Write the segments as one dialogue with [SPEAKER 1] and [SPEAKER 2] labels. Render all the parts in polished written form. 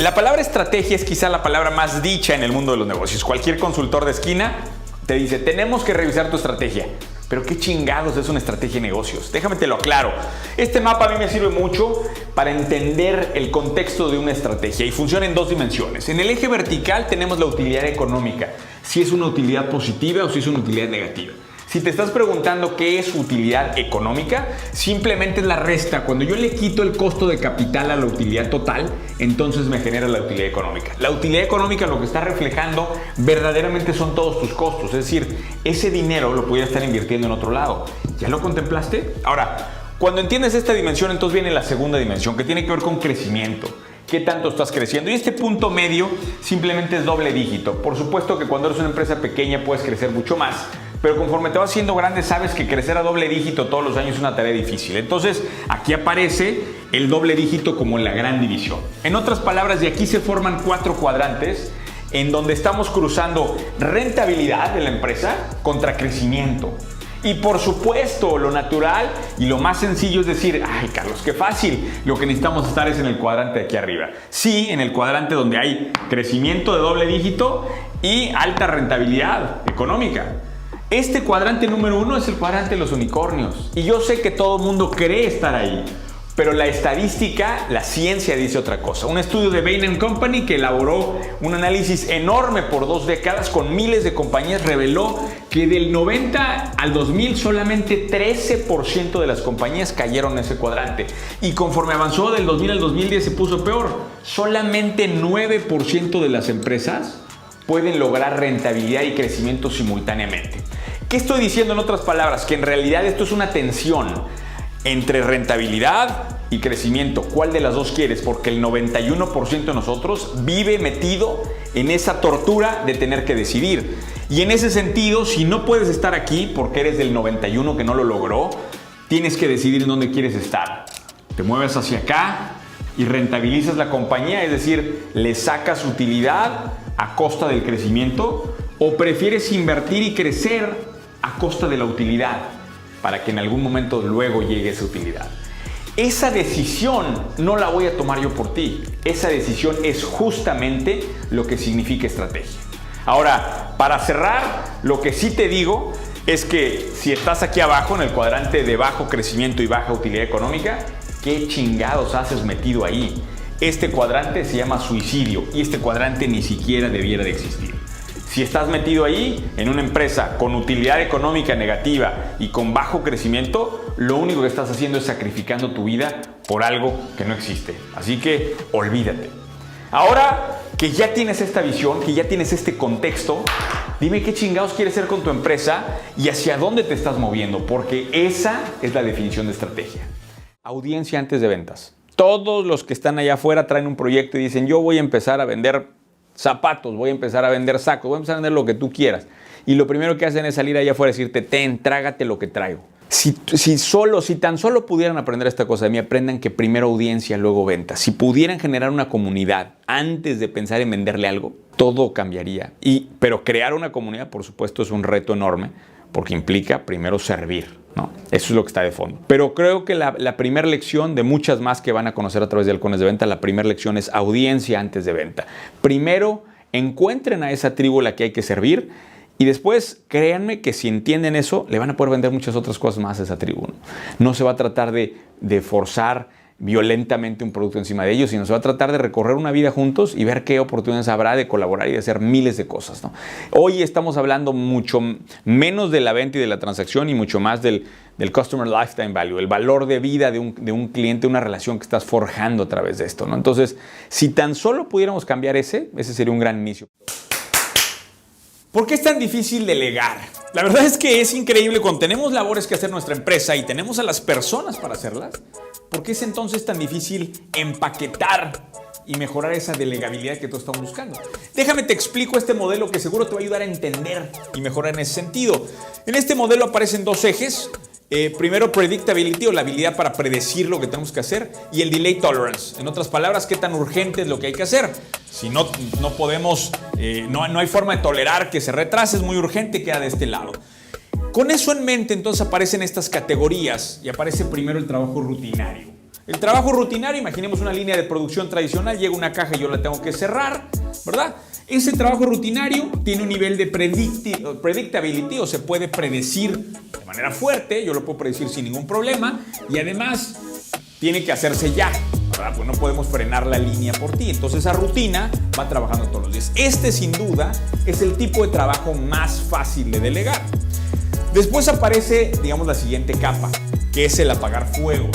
[SPEAKER 1] La palabra estrategia es quizá la palabra más dicha en el mundo de los negocios. Cualquier consultor de esquina te dice, tenemos que revisar tu estrategia. Pero qué chingados es una estrategia de negocios. Déjame te lo aclaro. Este mapa a mí me sirve mucho para entender el contexto de una estrategia y funciona en dos dimensiones. En el eje vertical tenemos la utilidad económica, si es una utilidad positiva o si es una utilidad negativa. Si te estás preguntando qué es utilidad económica, simplemente es la resta. Cuando yo le quito el costo de capital a la utilidad total, entonces me genera la utilidad económica. La utilidad económica lo que está reflejando verdaderamente son todos tus costos. Es decir, ese dinero lo pudieras estar invirtiendo en otro lado. ¿Ya lo contemplaste? Ahora, cuando entiendes esta dimensión, entonces viene la segunda dimensión, que tiene que ver con crecimiento. ¿Qué tanto estás creciendo? Y este punto medio simplemente es doble dígito. Por supuesto que cuando eres una empresa pequeña puedes crecer mucho más, pero conforme te vas haciendo grande sabes que crecer a doble dígito todos los años es una tarea difícil. Entonces aquí aparece el doble dígito como la gran división. En otras palabras, de aquí se forman 4 cuadrantes en donde estamos cruzando rentabilidad de la empresa contra crecimiento. Y por supuesto, lo natural y lo más sencillo es decir, ay Carlos, qué fácil, lo que necesitamos estar es en el cuadrante de aquí arriba. Sí, en el cuadrante donde hay crecimiento de doble dígito y alta rentabilidad económica. Este cuadrante número 1 es el cuadrante de los unicornios. Y yo sé que todo el mundo cree estar ahí, pero la estadística, la ciencia dice otra cosa. Un estudio de Bain & Company que elaboró un análisis enorme por 2 décadas con miles de compañías reveló que del 90 al 2000 solamente 13% de las compañías cayeron en ese cuadrante. Y conforme avanzó del 2000 al 2010 se puso peor. Solamente 9% de las empresas pueden lograr rentabilidad y crecimiento simultáneamente. ¿Qué estoy diciendo en otras palabras? Que en realidad esto es una tensión entre rentabilidad y crecimiento. ¿Cuál de las dos quieres? Porque el 91% de nosotros vive metido en esa tortura de tener que decidir. Y en ese sentido, si no puedes estar aquí porque eres del 91 que no lo logró, tienes que decidir en dónde quieres estar. Te mueves hacia acá y rentabilizas la compañía, es decir, le sacas utilidad a costa del crecimiento, o prefieres invertir y crecer a costa de la utilidad para que en algún momento luego llegue esa utilidad. Esa decisión no la voy a tomar yo por ti. Esa decisión es justamente lo que significa estrategia. Ahora, para cerrar, lo que sí te digo es que si estás aquí abajo en el cuadrante de bajo crecimiento y baja utilidad económica, ¿qué chingados haces metido ahí? Este cuadrante se llama suicidio y este cuadrante ni siquiera debiera de existir. Si estás metido ahí en una empresa con utilidad económica negativa y con bajo crecimiento, lo único que estás haciendo es sacrificando tu vida por algo que no existe. Así que olvídate. Ahora que ya tienes esta visión, que ya tienes este contexto, dime qué chingados quieres hacer con tu empresa y hacia dónde te estás moviendo, porque esa es la definición de estrategia. Audiencia antes de ventas. Todos los que están allá afuera traen un proyecto y dicen, yo voy a empezar a vender zapatos, voy a empezar a vender sacos, voy a empezar a vender lo que tú quieras. Y lo primero que hacen es salir allá afuera y decirte, trágate lo que traigo. Si tan solo pudieran aprender esta cosa de mí, aprendan que primero audiencia, luego ventas. Si pudieran generar una comunidad antes de pensar en venderle algo, todo cambiaría. Pero crear una comunidad, por supuesto, es un reto enorme porque implica primero servir, ¿no? Eso es lo que está de fondo. Pero creo que la primera lección de muchas más que van a conocer a través de Halcones de Venta, la primera lección es audiencia antes de venta. Primero, encuentren a esa tribu a la que hay que servir y después, créanme que si entienden eso, le van a poder vender muchas otras cosas más a esa tribu, ¿no? No se va a tratar de forzar violentamente un producto encima de ellos, sino se va a tratar de recorrer una vida juntos y ver qué oportunidades habrá de colaborar y de hacer miles de cosas, ¿no? Hoy estamos hablando mucho menos de la venta y de la transacción y mucho más del Customer Lifetime Value, el valor de vida de un cliente, una relación que estás forjando a través de esto, ¿no? Entonces, si tan solo pudiéramos cambiar ese sería un gran inicio. ¿Por qué es tan difícil delegar? La verdad es que es increíble cuando tenemos labores que hacer en nuestra empresa y tenemos a las personas para hacerlas. ¿Por qué es entonces tan difícil empaquetar y mejorar esa delegabilidad que todos estamos buscando? Déjame te explico este modelo que seguro te va a ayudar a entender y mejorar en ese sentido. En este modelo aparecen 2 ejes. Primero, predictability o la habilidad para predecir lo que tenemos que hacer y el delay tolerance. En otras palabras, qué tan urgente es lo que hay que hacer. Si no podemos, no hay forma de tolerar que se retrase, es muy urgente, queda de este lado. Con eso en mente, entonces aparecen estas categorías y aparece primero el trabajo rutinario. El trabajo rutinario, imaginemos una línea de producción tradicional, llega una caja y yo la tengo que cerrar, ¿verdad? Ese trabajo rutinario tiene un nivel de predictability, o se puede predecir de manera fuerte, yo lo puedo predecir sin ningún problema, y además tiene que hacerse ya, ¿verdad? Pues no podemos frenar la línea por ti. Entonces esa rutina va trabajando todos los días. Este sin duda es el tipo de trabajo más fácil de delegar. Después aparece, digamos, la siguiente capa, que es el apagar fuegos,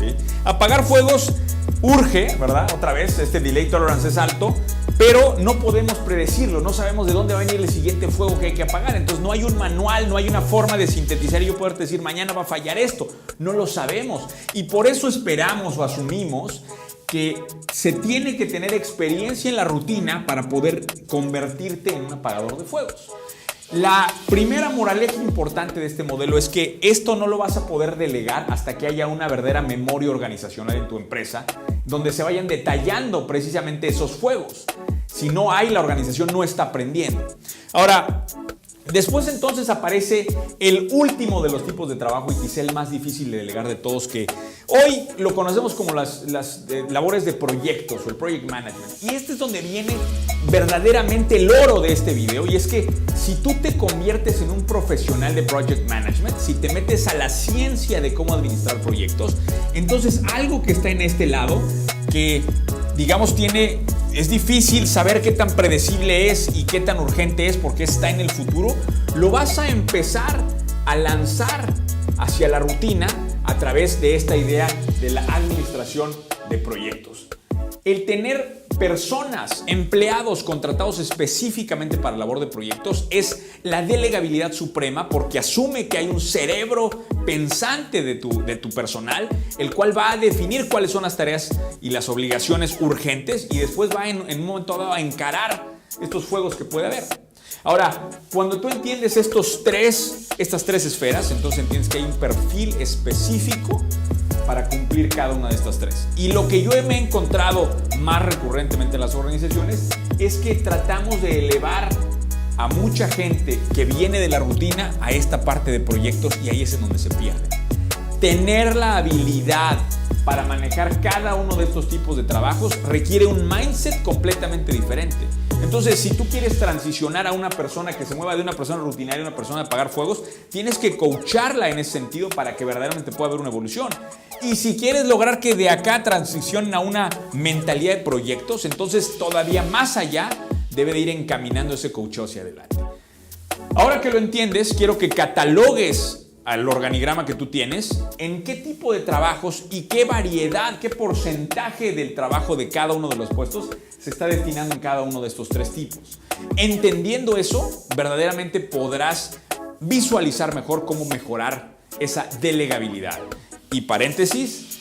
[SPEAKER 1] ¿sí? Apagar fuegos urge, ¿verdad? Otra vez, este delay tolerance es alto, pero no podemos predecirlo, no sabemos de dónde va a venir el siguiente fuego que hay que apagar. Entonces no hay un manual, no hay una forma de sintetizar y yo poder decir mañana va a fallar esto. No lo sabemos y por eso esperamos o asumimos que se tiene que tener experiencia en la rutina para poder convertirte en un apagador de fuegos. La primera moraleja importante de este modelo es que esto no lo vas a poder delegar hasta que haya una verdadera memoria organizacional en tu empresa, donde se vayan detallando precisamente esos fuegos. Si no hay, la organización no está aprendiendo. Ahora, después entonces aparece el último de los tipos de trabajo y quizá el más difícil de delegar de todos, que hoy lo conocemos como las labores de proyectos o el project management. Y este es donde viene verdaderamente el oro de este video, y es que si tú te conviertes en un profesional de project management, si te metes a la ciencia de cómo administrar proyectos, entonces algo que está en este lado, que digamos es difícil saber qué tan predecible es y qué tan urgente es porque está en el futuro, lo vas a empezar a lanzar hacia la rutina a través de esta idea de la administración de proyectos. El tener personas, empleados contratados específicamente para la labor de proyectos es la delegabilidad suprema, porque asume que hay un cerebro pensante de tu personal, el cual va a definir cuáles son las tareas y las obligaciones urgentes y después va en un momento dado a encarar estos fuegos que puede haber. Ahora, cuando tú entiendes estas tres esferas, entonces entiendes que hay un perfil específico para cumplir cada una de estas tres. Y lo que yo me he encontrado más recurrentemente en las organizaciones es que tratamos de elevar a mucha gente que viene de la rutina a esta parte de proyectos, y ahí es en donde se pierde. Tener la habilidad para manejar cada uno de estos tipos de trabajos requiere un mindset completamente diferente. Entonces, si tú quieres transicionar a una persona que se mueva de una persona rutinaria a una persona de apagar fuegos, tienes que coacharla en ese sentido para que verdaderamente pueda haber una evolución. Y si quieres lograr que de acá transicionen a una mentalidad de proyectos, entonces todavía más allá debe de ir encaminando ese coacheo hacia adelante. Ahora que lo entiendes, quiero que catalogues al organigrama que tú tienes en qué tipo de trabajos y qué variedad, qué porcentaje del trabajo de cada uno de los puestos se está destinando en cada uno de estos tres tipos. Entendiendo eso, verdaderamente podrás visualizar mejor cómo mejorar esa delegabilidad. Y paréntesis,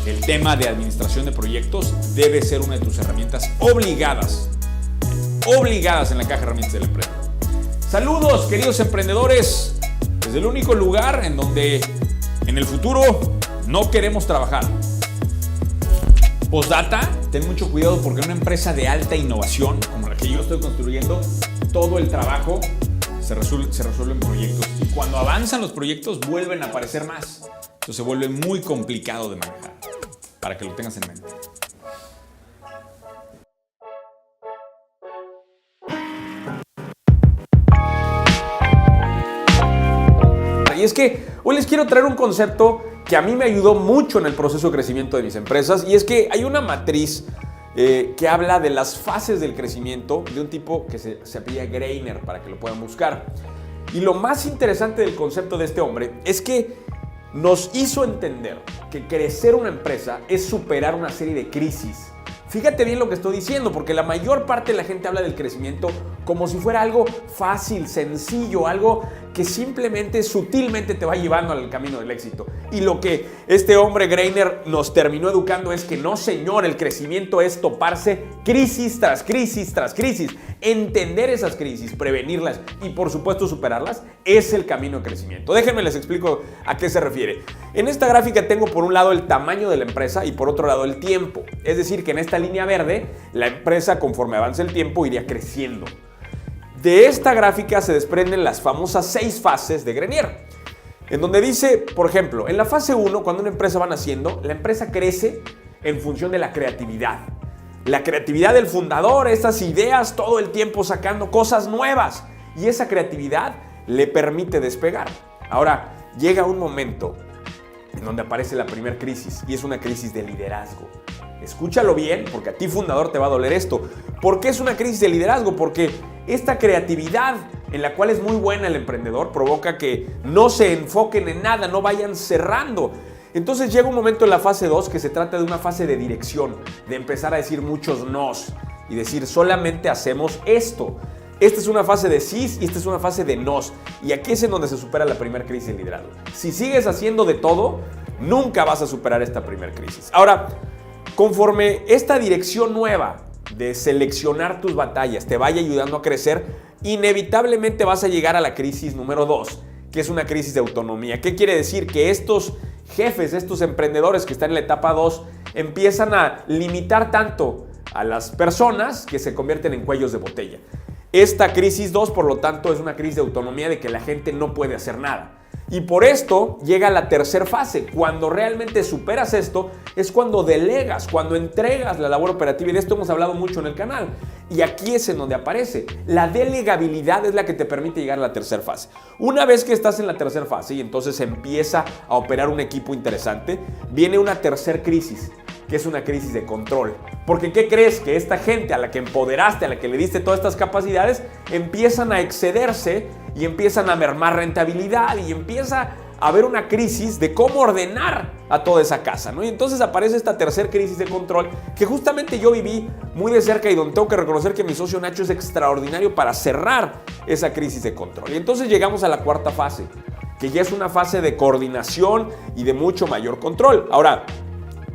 [SPEAKER 1] el tema de administración de proyectos debe ser una de tus herramientas obligadas en la caja de herramientas de la empresa. Saludos, queridos emprendedores, desde el único lugar en donde en el futuro no queremos trabajar. Postdata, ten mucho cuidado porque en una empresa de alta innovación como la que yo estoy construyendo, todo el trabajo se resuelve en proyectos, y cuando avanzan los proyectos vuelven a aparecer más. Entonces se vuelve muy complicado de manejar, para que lo tengas en mente. Y es que hoy les quiero traer un concepto que a mí me ayudó mucho en el proceso de crecimiento de mis empresas, y es que hay una matriz que habla de las fases del crecimiento de un tipo que se apellida Greiner, para que lo puedan buscar. Y lo más interesante del concepto de este hombre es que nos hizo entender que crecer una empresa es superar una serie de crisis. Fíjate bien lo que estoy diciendo, porque la mayor parte de la gente habla del crecimiento como si fuera algo fácil, sencillo, algo que simplemente, sutilmente te va llevando al camino del éxito. Y lo que este hombre Greiner nos terminó educando es que no, señor, el crecimiento es toparse crisis tras crisis tras crisis. Entender esas crisis, prevenirlas y por supuesto superarlas es el camino de crecimiento. Déjenme les explico a qué se refiere. En esta gráfica tengo por un lado el tamaño de la empresa y por otro lado el tiempo. Es decir, que en esta línea verde la empresa, conforme avance el tiempo, iría creciendo. De esta gráfica se desprenden las famosas 6 fases de Grenier.
[SPEAKER 2] en donde dice, por ejemplo, en la fase 1, cuando una empresa va naciendo, la empresa crece en función de la creatividad. La creatividad del fundador, esas ideas, todo el tiempo sacando cosas nuevas. Y esa creatividad le permite despegar. Ahora, llega un momento en donde aparece la primera crisis, y es una crisis de liderazgo. Escúchalo bien, porque a ti, fundador, te va a doler esto. ¿Por qué es una crisis de liderazgo? Porque esta creatividad, en la cual es muy buena el emprendedor, provoca que no se enfoquen en nada, no vayan cerrando. Entonces llega un momento en la fase 2 que se trata de una fase de dirección, de empezar a decir muchos nos y decir solamente hacemos esto. Esta es una fase de sí y esta es una fase de nos. Y aquí es en donde se supera la primera crisis de liderazgo. Si sigues haciendo de todo, nunca vas a superar esta primera crisis. Ahora, conforme esta dirección nueva de seleccionar tus batallas te vaya ayudando a crecer, inevitablemente vas a llegar a la crisis número 2, que es una crisis de autonomía. ¿Qué quiere decir? Que estos jefes, estos emprendedores que están en la etapa 2, empiezan a limitar tanto a las personas que se convierten en cuellos de botella. Esta crisis 2, por lo tanto, es una crisis de autonomía, de que la gente no puede hacer nada. Y por esto llega la tercera fase. Cuando realmente superas esto, es cuando delegas, cuando entregas la labor operativa. Y de esto hemos hablado mucho en el canal. Y aquí es en donde aparece. La delegabilidad es la que te permite llegar a la tercera fase. Una vez que estás en la tercera fase y entonces empieza a operar un equipo interesante, viene una tercera crisis, que es una crisis de control. Porque ¿qué crees? Que esta gente a la que empoderaste, a la que le diste todas estas capacidades, empiezan a excederse y empiezan a mermar rentabilidad y empieza a haber una crisis de cómo ordenar a toda esa casa, ¿no? Y entonces aparece esta tercera crisis de control que justamente yo viví muy de cerca y donde tengo que reconocer que mi socio Nacho es extraordinario para cerrar esa crisis de control. Y entonces llegamos a la cuarta fase, que ya es una fase de coordinación y de mucho mayor control. Ahora,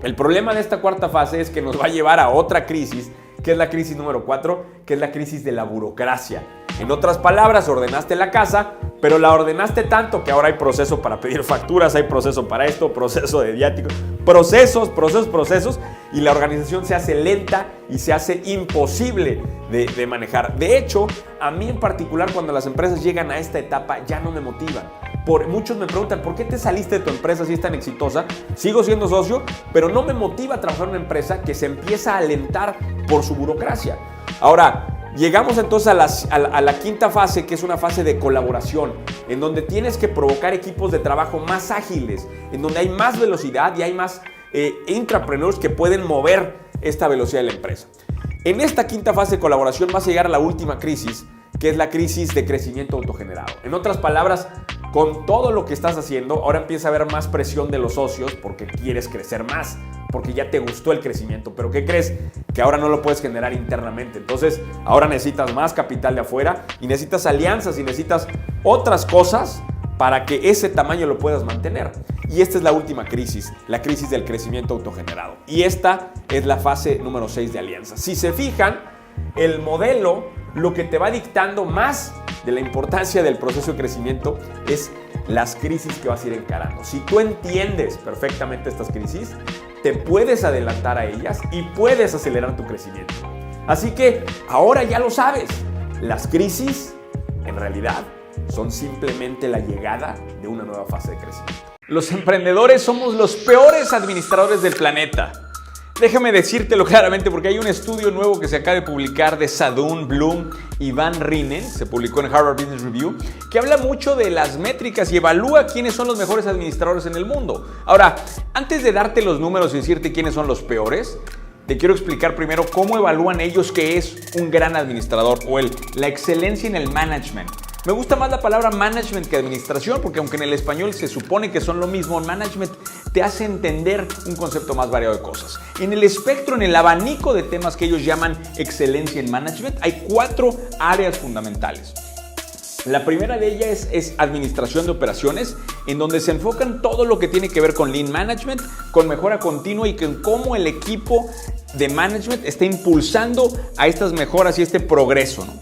[SPEAKER 2] el problema de esta cuarta fase es que nos va a llevar a otra crisis, que es la crisis número 4, que es la crisis de la burocracia. En otras palabras, ordenaste la casa, pero la ordenaste tanto que ahora hay proceso para pedir facturas, hay proceso para esto, proceso de viáticos, procesos, y la organización se hace lenta y se hace imposible de manejar. De hecho, a mí en particular, cuando las empresas llegan a esta etapa, ya no me motivan. Muchos me preguntan, ¿por qué te saliste de tu empresa si es tan exitosa? Sigo siendo socio, pero no me motiva a trabajar en una empresa que se empieza a alentar por su burocracia. Ahora, llegamos entonces a la quinta fase, que es una fase de colaboración, en donde tienes que provocar equipos de trabajo más ágiles, en donde hay más velocidad y hay más intrapreneurs que pueden mover esta velocidad de la empresa. En esta quinta fase de colaboración vas a llegar a la última crisis, que es la crisis de crecimiento autogenerado. En otras palabras, con todo lo que estás haciendo, ahora empieza a haber más presión de los socios porque quieres crecer más, porque ya te gustó el crecimiento. Pero ¿qué crees? Que ahora no lo puedes generar internamente. Entonces, ahora necesitas más capital de afuera y necesitas alianzas y necesitas otras cosas para que ese tamaño lo puedas mantener. Y esta es la última crisis, la crisis del crecimiento autogenerado. Y esta es la fase número 6 de alianzas. Si se fijan, el modelo lo que te va dictando más de la importancia del proceso de crecimiento es las crisis que vas a ir encarando. Si tú entiendes perfectamente estas crisis, te puedes adelantar a ellas y puedes acelerar tu crecimiento. Así que ahora ya lo sabes, las crisis en realidad son simplemente la llegada de una nueva fase de crecimiento.
[SPEAKER 1] Los emprendedores somos los peores administradores del planeta. Déjame decírtelo claramente porque hay un estudio nuevo que se acaba de publicar de Sadun, Bloom y Van Rinen, se publicó en Harvard Business Review, que habla mucho de las métricas y evalúa quiénes son los mejores administradores en el mundo. Ahora, antes de darte los números y decirte quiénes son los peores, te quiero explicar primero cómo evalúan ellos qué es un gran administrador o la excelencia en el management. Me gusta más la palabra management que administración, porque aunque en el español se supone que son lo mismo, management te hace entender un concepto más variado de cosas. En el espectro, en el abanico de temas que ellos llaman excelencia en management, hay 4 áreas fundamentales. La primera de ellas es administración de operaciones, en donde se enfocan todo lo que tiene que ver con lean management, con mejora continua y con cómo el equipo de management está impulsando a estas mejoras y este progreso, ¿no?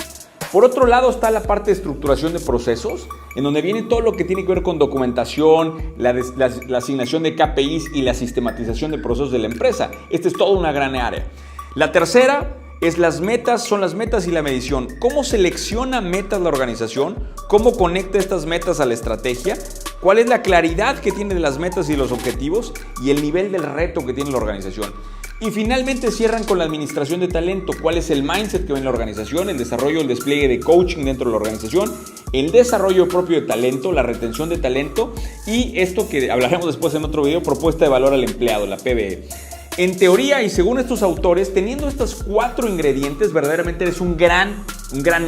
[SPEAKER 1] Por otro lado está la parte de estructuración de procesos, en donde viene todo lo que tiene que ver con documentación, la asignación de KPIs y la sistematización de procesos de la empresa. Esta es toda una gran área. La tercera es son las metas y la medición. ¿Cómo selecciona metas la organización? ¿Cómo conecta estas metas a la estrategia? cuál es la claridad que tiene de las metas y los objetivos y el nivel del reto que tiene la organización. Y finalmente cierran con la administración de talento, cuál es el mindset que ve en la organización, el desarrollo, el despliegue de coaching dentro de la organización, el desarrollo propio de talento, la retención de talento y esto que hablaremos después en otro video, propuesta de valor al empleado, la PBE. En teoría y según estos autores, teniendo estos 4 ingredientes, verdaderamente eres un gran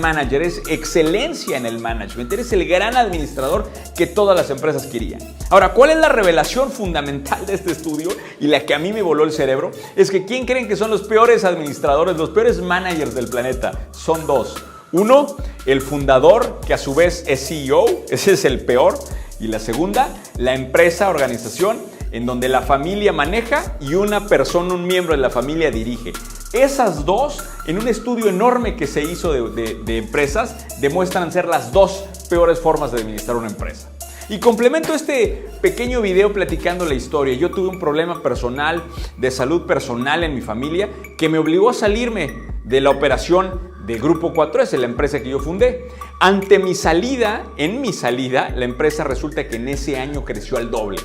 [SPEAKER 1] manager, eres excelencia en el management, eres el gran administrador que todas las empresas querían. Ahora, ¿cuál es la revelación fundamental de este estudio y la que a mí me voló el cerebro? Es que ¿quién creen que son los peores administradores, los peores managers del planeta? Son 2. Uno, el fundador, que a su vez es CEO, ese es el peor. Y la segunda, la empresa, organización, en donde la familia maneja y una persona, un miembro de la familia dirige. Esas 2, en un estudio enorme que se hizo de empresas, demuestran ser las 2 peores formas de administrar una empresa. Y complemento este pequeño video platicando la historia. Yo tuve un problema personal, de salud personal en mi familia, que me obligó a salirme de la operación de Grupo 4S, la empresa que yo fundé. Ante mi salida, la empresa resulta que en ese año creció al doble.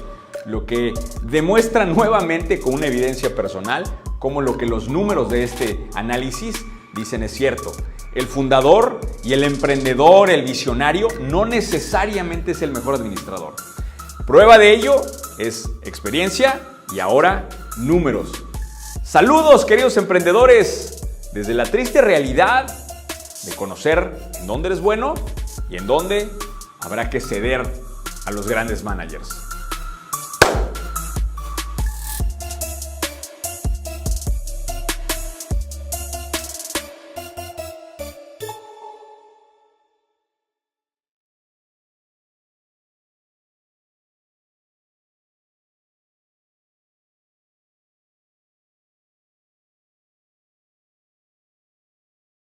[SPEAKER 1] Lo que demuestra nuevamente con una evidencia personal cómo lo que los números de este análisis dicen es cierto. El fundador y el emprendedor, el visionario, no necesariamente es el mejor administrador. Prueba de ello es experiencia y ahora números. Saludos, queridos emprendedores, desde la triste realidad de conocer en dónde eres bueno y en dónde habrá que ceder a los grandes managers.